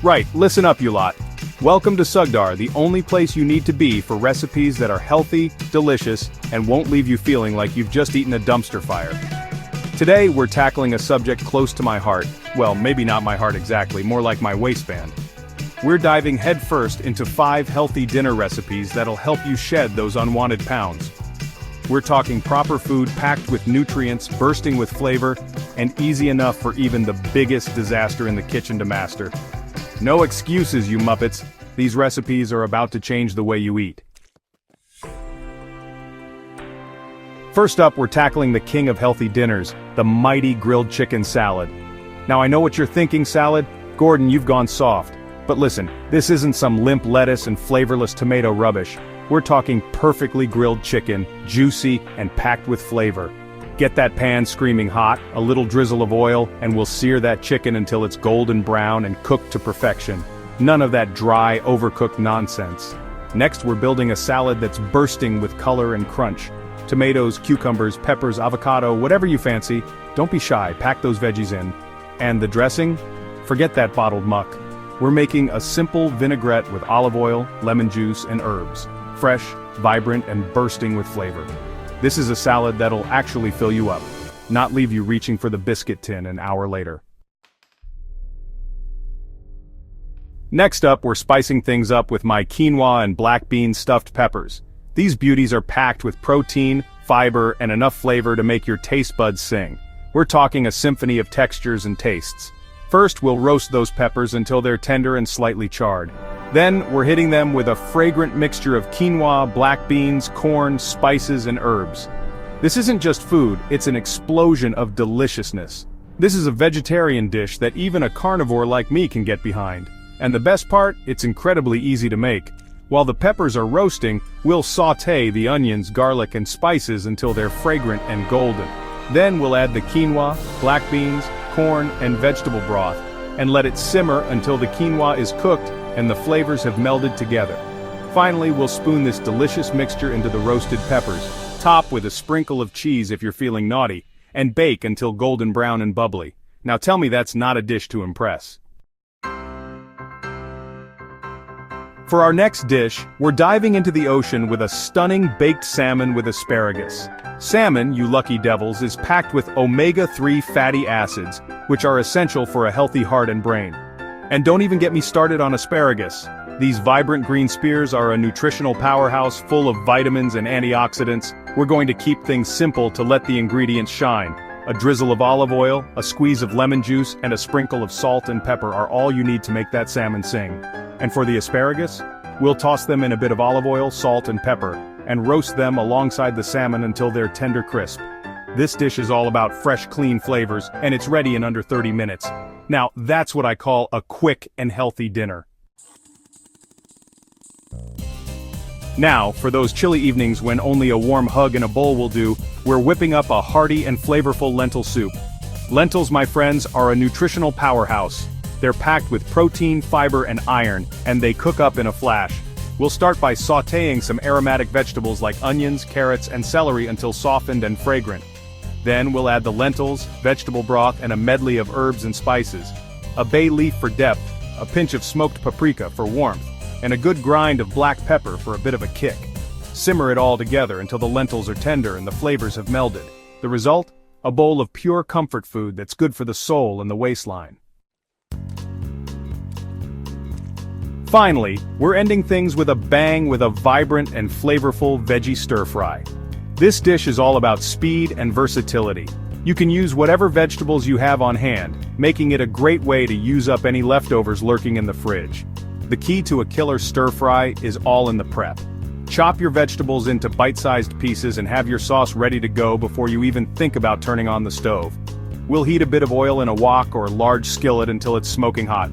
Right, listen up you lot. Welcome to SugDaaR, the only place you need to be for recipes that are healthy, delicious, and won't leave you feeling like you've just eaten a dumpster fire. Today we're tackling a subject close to my heart. Well, maybe not my heart exactly, more like my waistband. We're diving headfirst into 5 healthy dinner recipes that'll help you shed those unwanted pounds. We're talking proper food packed with nutrients, bursting with flavor, and easy enough for even the biggest disaster in the kitchen to master. No excuses, you Muppets. These recipes are about to change the way you eat. First up, we're tackling the king of healthy dinners, the mighty grilled chicken salad. Now I know what you're thinking, salad. Gordon, you've gone soft. But listen, this isn't some limp lettuce and flavorless tomato rubbish. We're talking perfectly grilled chicken, juicy and packed with flavor. Get that pan screaming hot, a little drizzle of oil, and we'll sear that chicken until it's golden brown and cooked to perfection. None of that dry, overcooked nonsense. Next, we're building a salad that's bursting with color and crunch. Tomatoes, cucumbers, peppers, avocado, whatever you fancy. Don't be shy, pack those veggies in. And the dressing? Forget that bottled muck. We're making a simple vinaigrette with olive oil, lemon juice, and herbs. Fresh, vibrant, and bursting with flavor. This is a salad that'll actually fill you up, not leave you reaching for the biscuit tin an hour later. Next up, we're spicing things up with my quinoa and black bean stuffed peppers. These beauties are packed with protein, fiber, and enough flavor to make your taste buds sing. We're talking a symphony of textures and tastes. First, we'll roast those peppers until they're tender and slightly charred. Then, we're hitting them with a fragrant mixture of quinoa, black beans, corn, spices, and herbs. This isn't just food, it's an explosion of deliciousness. This is a vegetarian dish that even a carnivore like me can get behind. And the best part, it's incredibly easy to make. While the peppers are roasting, we'll sauté the onions, garlic, and spices until they're fragrant and golden. Then we'll add the quinoa, black beans, corn, and vegetable broth, and let it simmer until the quinoa is cooked and the flavors have melded together. Finally, we'll spoon this delicious mixture into the roasted peppers, top with a sprinkle of cheese if you're feeling naughty, and bake until golden brown and bubbly. Now tell me that's not a dish to impress. For our next dish, we're diving into the ocean with a stunning baked salmon with asparagus. Salmon, you lucky devils, is packed with omega-3 fatty acids, which are essential for a healthy heart and brain. And don't even get me started on asparagus. These vibrant green spears are a nutritional powerhouse full of vitamins and antioxidants. We're going to keep things simple to let the ingredients shine. A drizzle of olive oil, a squeeze of lemon juice, and a sprinkle of salt and pepper are all you need to make that salmon sing. And for the asparagus, we'll toss them in a bit of olive oil, salt, and pepper, and roast them alongside the salmon until they're tender crisp. This dish is all about fresh, clean flavors, and it's ready in under 30 minutes. Now, that's what I call a quick and healthy dinner. Now, for those chilly evenings when only a warm hug in a bowl will do, we're whipping up a hearty and flavorful lentil soup. Lentils, my friends, are a nutritional powerhouse. They're packed with protein, fiber, and iron, and they cook up in a flash. We'll start by sautéing some aromatic vegetables like onions, carrots, and celery until softened and fragrant. Then we'll add the lentils, vegetable broth, and a medley of herbs and spices. A bay leaf for depth, a pinch of smoked paprika for warmth, and a good grind of black pepper for a bit of a kick. Simmer it all together until the lentils are tender and the flavors have melded. The result? A bowl of pure comfort food that's good for the soul and the waistline. Finally, we're ending things with a bang with a vibrant and flavorful veggie stir-fry. This dish is all about speed and versatility. You can use whatever vegetables you have on hand, making it a great way to use up any leftovers lurking in the fridge. The key to a killer stir-fry is all in the prep. Chop your vegetables into bite-sized pieces and have your sauce ready to go before you even think about turning on the stove. We'll heat a bit of oil in a wok or large skillet until it's smoking hot.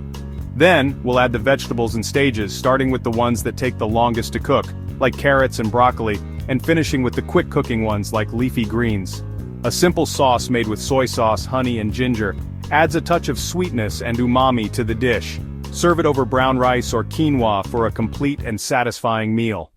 Then, we'll add the vegetables in stages, starting with the ones that take the longest to cook, like carrots and broccoli, and finishing with the quick-cooking ones like leafy greens. A simple sauce made with soy sauce, honey, and ginger adds a touch of sweetness and umami to the dish. Serve it over brown rice or quinoa for a complete and satisfying meal.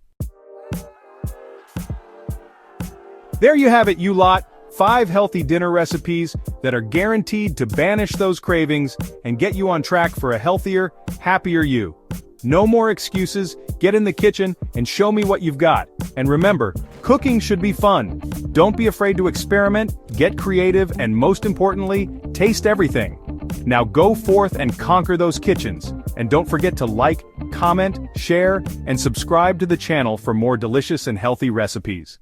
There you have it, you lot. 5 healthy dinner recipes that are guaranteed to banish those cravings and get you on track for a healthier, happier you. No more excuses, get in the kitchen and show me what you've got. And remember, cooking should be fun. Don't be afraid to experiment, get creative, and most importantly, taste everything. Now go forth and conquer those kitchens. And don't forget to like, comment, share, and subscribe to the channel for more delicious and healthy recipes.